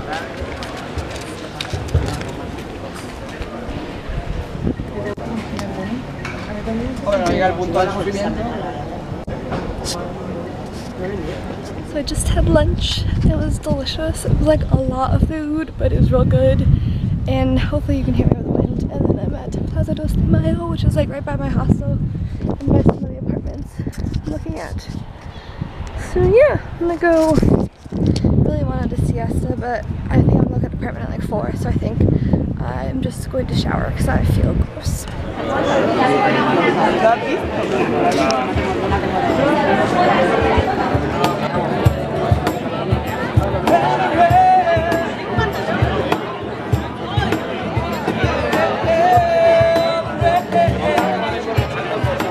So I just had lunch. It was delicious. It was like a lot of food, but it was real good. And hopefully you can hear me with the wind. And then I'm at Plaza dos de Mayo, which is like right by my hostel and by some of the apartments I'm looking at. So yeah, I'm gonna go. Really wanted a siesta, but I think I'm looking at the apartment at like 4, so I think I'm just going to shower because I feel gross.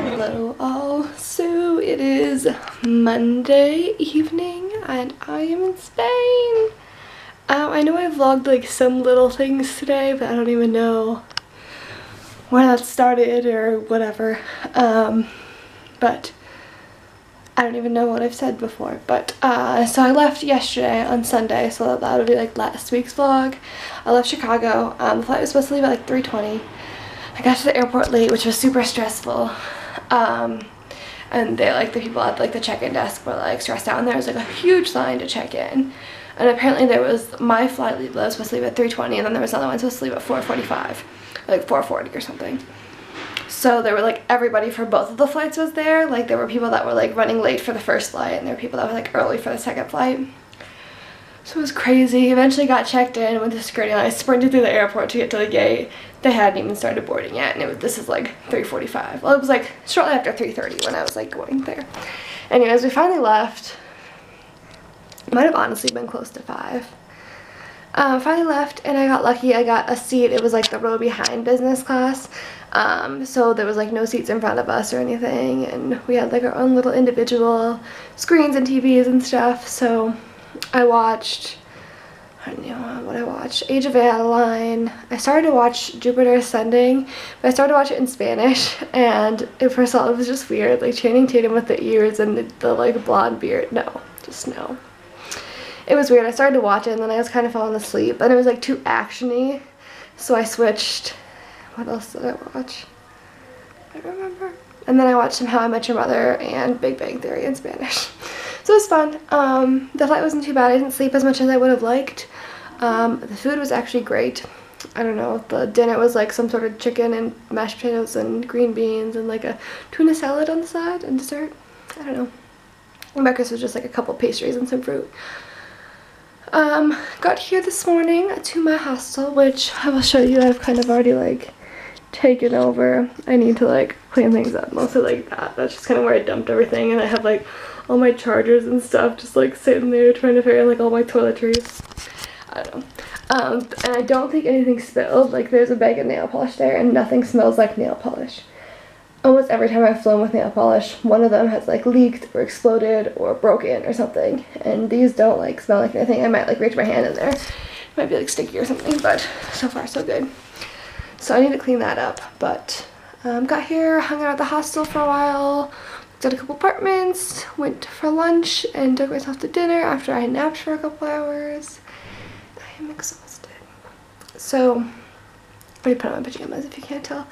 Hello all, so it is Monday evening and I am in Spain. I know I vlogged like some little things today, but I don't even know where that started or whatever. But I don't even know what I've said before. But so I left yesterday on Sunday, so that would be like last week's vlog. I left Chicago. The flight was supposed to leave at like 3:20. I got to the airport late, which was super stressful. And they like the people at like the check-in desk were like stressed out, and there was like a huge line to check in. And apparently there was my flight that was supposed to leave at 3:20, and then there was another one supposed to leave at 4:45, like 4:40 or something. So there were like everybody for both of the flights was there. Like there were people that were like running late for the first flight, and there were people that were like early for the second flight. So it was crazy. Eventually got checked in, went to security, and I sprinted through the airport to get to the gate. They hadn't even started boarding yet, and this is like 3:45. Well, it was like shortly after 3:30 when I was like going there. Anyways, we finally left. It might have honestly been close to 5. Finally left, and I got lucky. I got a seat. It was like the row behind business class. So there was like no seats in front of us or anything, and we had like our own little individual screens and TVs and stuff. So I watched, I don't know what I watched, Age of Adeline. I started to watch Jupiter Ascending, but I started to watch it in Spanish, and first of all it was just weird, like Channing Tatum with the ears and the like blonde beard. No, just no. It was weird. I started to watch it, and then I was kind of falling asleep, and it was like too actiony, so I switched. What else did I watch? I don't remember. And then I watched some How I Met Your Mother and Big Bang Theory in Spanish. So it was fun. The flight wasn't too bad. I didn't sleep as much as I would have liked. The food was actually great. I don't know. The dinner was like some sort of chicken and mashed potatoes and green beans and like a tuna salad on the side and dessert. I don't know. And breakfast was just like a couple pastries and some fruit. Got here this morning to my hostel, which I will show you. I've kind of already like taken over. I need to like clean things up, mostly like that. That's just kind of where I dumped everything, and I have like all my chargers and stuff just like sitting there trying to figure out like all my toiletries. I don't know. And I don't think anything spilled. Like there's a bag of nail polish there, and nothing smells like nail polish. Almost every time I've flown with nail polish, one of them has like leaked or exploded or broken or something, and these don't like smell like anything. I might like reach my hand in there, it might be like sticky or something, but so far so good. So I need to clean that up. But got here, hung out at the hostel for a while, looked at a couple apartments, went for lunch, and took myself to dinner after I napped for a couple hours. I am exhausted. So I'm gonna put on my pajamas if you can't tell.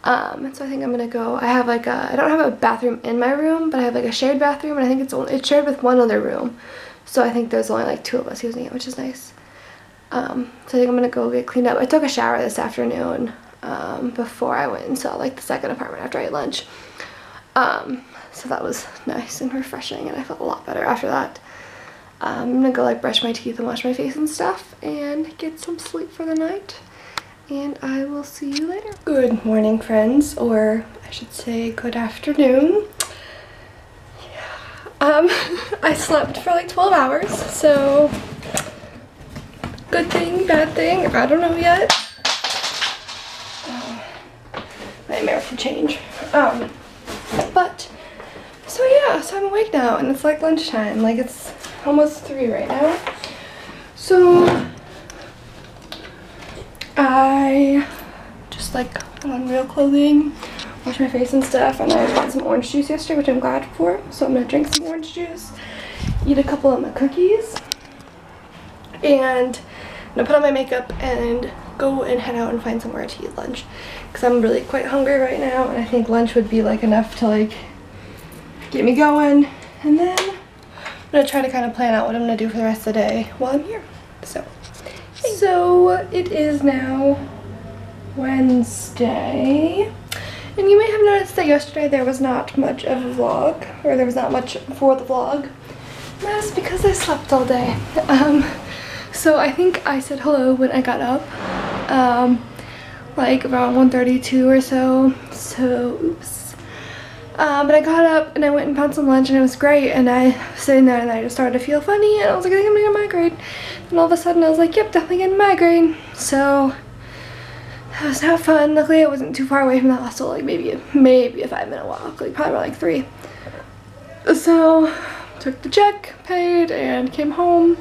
So I think I'm gonna go. I have like I don't have a bathroom in my room, but I have like a shared bathroom, and I think it's shared with one other room. So I think there's only like 2 of us using it, which is nice. So I think I'm gonna go get cleaned up. I took a shower this afternoon before I went and saw like the second apartment after I ate lunch. So that was nice and refreshing, and I felt a lot better after that. I'm gonna go like brush my teeth and wash my face and stuff and get some sleep for the night. And I will see you later. Good morning, friends, or I should say good afternoon. Yeah. I slept for like 12 hours, so good thing, bad thing, I don't know yet. My American change. But so yeah, so I'm awake now, and it's like lunchtime. Like it's almost 3 right now. So I just like put on real clothing, wash my face and stuff, and I had some orange juice yesterday, which I'm glad for. So I'm gonna drink some orange juice, eat a couple of my cookies, and gonna put on my makeup and go and head out and find somewhere to eat lunch, because I'm really quite hungry right now, and I think lunch would be like enough to like get me going. And then I'm gonna try to kind of plan out what I'm gonna do for the rest of the day while I'm here. So it is now Wednesday, and you may have noticed that yesterday there was not much of a vlog, or there was not much for the vlog. And that's because I slept all day. So I think I said hello when I got up, like around 1:32 or so. So oops. But I got up and I went and found some lunch, and it was great. And I was sitting there and I just started to feel funny, and I was like, I think I'm gonna get a migraine. And all of a sudden I was like, yep, definitely getting a migraine. So that was not fun. Luckily I wasn't too far away from the hostel, like maybe a 5-minute walk, like probably like 3. So took the check, paid, and came home.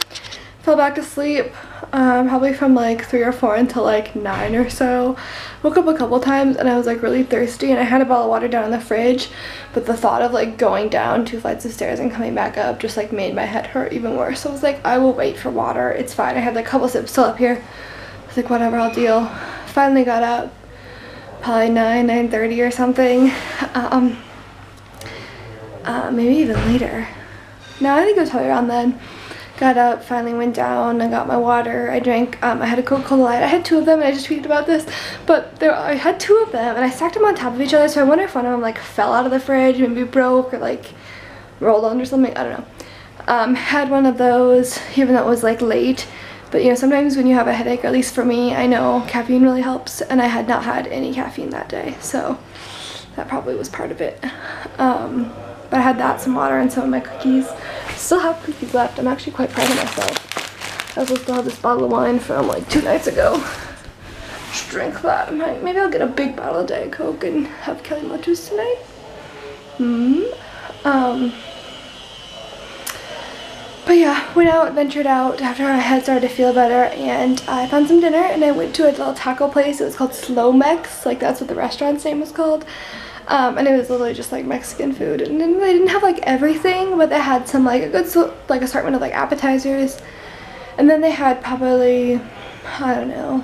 Fell back to sleep, probably from like 3 or 4 until like 9 or so. Woke up a couple times and I was like really thirsty, and I had a bottle of water down in the fridge, but the thought of like going down 2 flights of stairs and coming back up just like made my head hurt even worse. So I was like, I will wait for water, it's fine. I had like a couple sips still up here. I was like, whatever, I'll deal. Finally got up, probably 9:30 or something. Maybe even later. No, I think it was probably around then. Got up, finally went down, I got my water, I drank, I had a Coca-Cola Light. I had 2 of them, and I just tweeted about this, but I had 2 of them, and I stacked them on top of each other, so I wonder if one of them like fell out of the fridge, maybe broke, or like rolled on or something, I don't know. Had one of those, even though it was like late, but you know, sometimes when you have a headache, or at least for me, I know caffeine really helps, and I had not had any caffeine that day, so that probably was part of it. But I had that, some water, and some of my cookies. Still have cookies left. I'm actually quite proud of myself. I also still have this bottle of wine from like 2 nights ago. Just drink that. Maybe I'll get a big bottle of Diet Coke and have Kelly mochas tonight. But yeah, went out, ventured out after I had started to feel better, and I found some dinner, and I went to a little taco place. It was called Slow Mex, like that's what the restaurant's name was called. And it was literally just like Mexican food, and they didn't have like everything, but they had some like a good like assortment of like appetizers, and then they had probably, I don't know,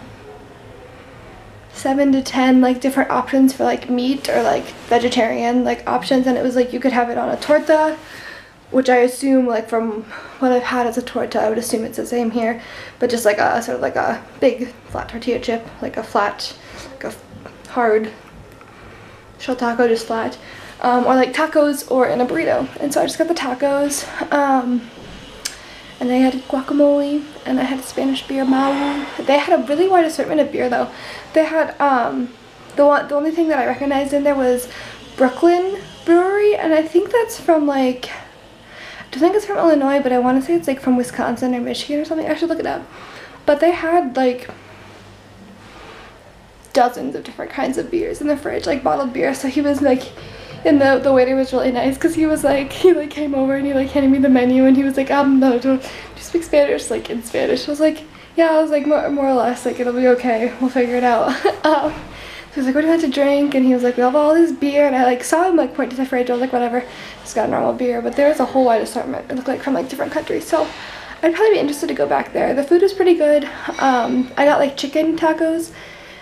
7 to 10 like different options for like meat or like vegetarian like options, and it was like you could have it on a torta, which I assume, like from what I've had as a torta, I would assume it's the same here, but just like a sort of like a big flat tortilla chip, like a flat, like a hard shell taco, just flat, or like tacos or in a burrito. And so I just got the tacos, and I had guacamole, and I had a Spanish beer, Mau. They had a really wide assortment of beer though. They had the only thing that I recognized in there was Brooklyn Brewery, and I think that's from like, I don't think it's from Illinois, but I want to say it's like from Wisconsin or Michigan or something. I should look it up. But they had like dozens of different kinds of beers in the fridge, like bottled beer. So he was like, and the waiter was really nice, because he was like, he like came over and he like handed me the menu, and he was like, no, do you speak Spanish? Like in Spanish. I was like, yeah. I was like, more or less, like it'll be okay, we'll figure it out. So he was like, what do you want to drink? And he was like, we have all this beer, and I like saw him like point to the fridge. I was like, whatever, just got a normal beer. But there was a whole wide assortment, it looked like, from like different countries. So I'd probably be interested to go back there. The food was pretty good. I got like chicken tacos,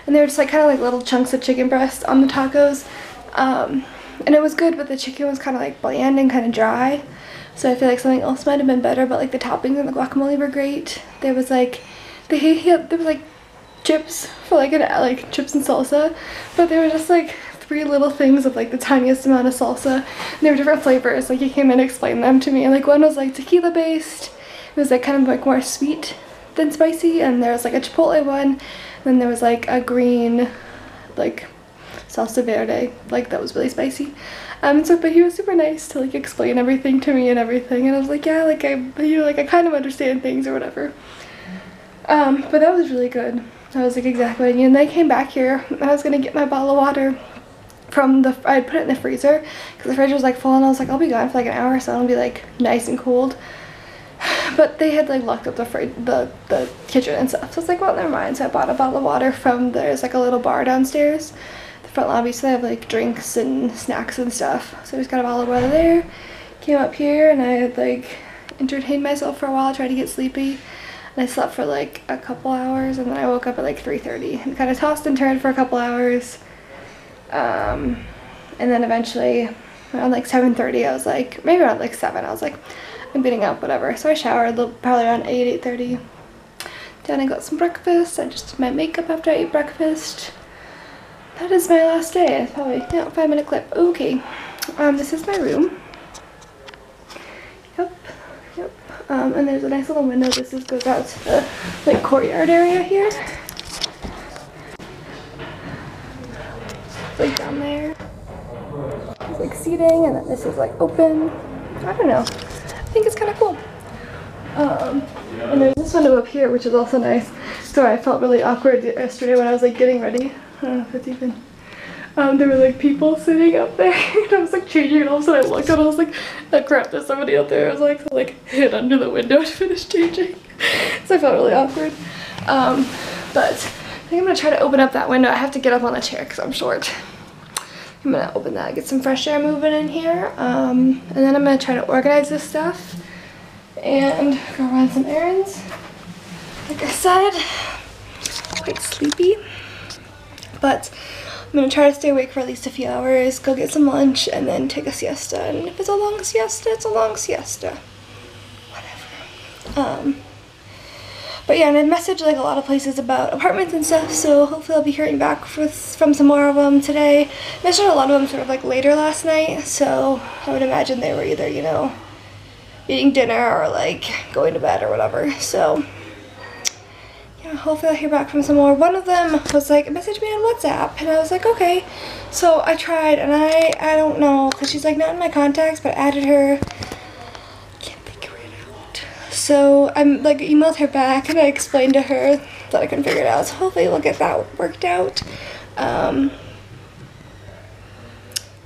and they were just like kind of like little chunks of chicken breast on the tacos, and it was good, but the chicken was kind of like bland and kind of dry, so I feel like something else might have been better. But like the toppings and the guacamole were great. There was like there was like chips for like chips and salsa, but they were just like 3 little things of like the tiniest amount of salsa, and they were different flavors. Like he came in and explained them to me, and like one was like tequila based, it was like kind of like more sweet than spicy, and there was like a chipotle one. Then there was like a green, like salsa verde, like that was really spicy. But he was super nice to like explain everything to me and everything, and I was like, yeah, like I kind of understand things or whatever. But that was really good. That was like exactly what I needed. And then I came back here, and I was gonna get my bottle of water from I put it in the freezer, because the fridge was like full, and I was like, I'll be gone for like an hour, so it'll be like nice and cold. But they had like locked up the kitchen and stuff, so I was like, well, never mind. So I bought a bottle of water from, there's like a little bar downstairs, the front lobby, so they have like drinks and snacks and stuff. So I just got a bottle of water there, came up here, and I had like entertained myself for a while, tried to get sleepy. And I slept for like a couple hours, and then I woke up at like 3:30 and kind of tossed and turned for a couple hours. And then eventually around like 7:30 I was like, maybe around like 7, I was like, I'm getting up, whatever. So I showered probably around 8:30. Then I got some breakfast. I just did my makeup after I ate breakfast. That is my last day. It's probably, yeah, 5-minute clip. Okay. This is my room. Yep. And there's a nice little window. This goes out to the like courtyard area here. Like down there. It's like seating, and then this is like open. I don't know. I think it's kind of cool. And there's this window up here, which is also nice. Sorry, I felt really awkward yesterday when I was like getting ready. I don't know if it's even. There were like people sitting up there, and I was like changing, and all of a sudden I looked and I was like, oh crap, there's somebody up there. I was like hid under the window to finish changing. So I felt really awkward. But I think I'm gonna try to open up that window. I have to get up on the chair because I'm short. I'm gonna open that, get some fresh air moving in here, and then I'm gonna try to organize this stuff and go run some errands. Like I said, quite sleepy, but I'm gonna try to stay awake for at least a few hours, go get some lunch, and then take a siesta. And if it's a long siesta, it's a long siesta. Whatever. But yeah, and I messaged like a lot of places about apartments and stuff, so hopefully I'll be hearing back from some more of them today. I messaged a lot of them sort of like later last night, so I would imagine they were either, you know, eating dinner or like going to bed or whatever. So yeah, hopefully I'll hear back from some more. One of them was like, message me on WhatsApp, and I was like, okay. So I tried, and I don't know, because she's like not in my contacts, but I added her. Can't figure it out. So I'm like emailed her back, and I explained to her that I couldn't figure it out. So hopefully we'll get that worked out.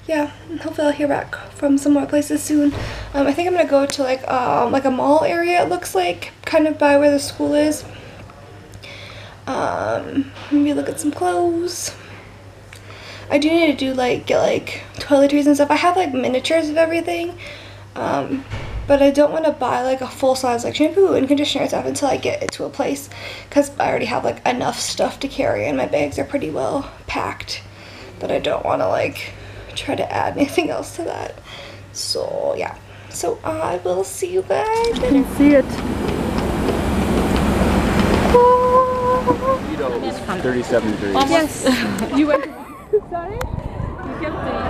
Yeah, and hopefully I'll hear back from some more places soon. I think I'm gonna go to like a mall area, it looks like, kind of by where the school is. Maybe look at some clothes. I do need to do like get like toiletries and stuff. I have like miniatures of everything, but I don't want to buy like a full-size like shampoo and conditioner stuff until I get it to a place, because I already have like enough stuff to carry, and my bags are pretty well packed, but I don't want to like try to add anything else to that. So yeah, so I will see you guys. You can see it. 37 degrees. Yes. You went. Sorry? You kept saying.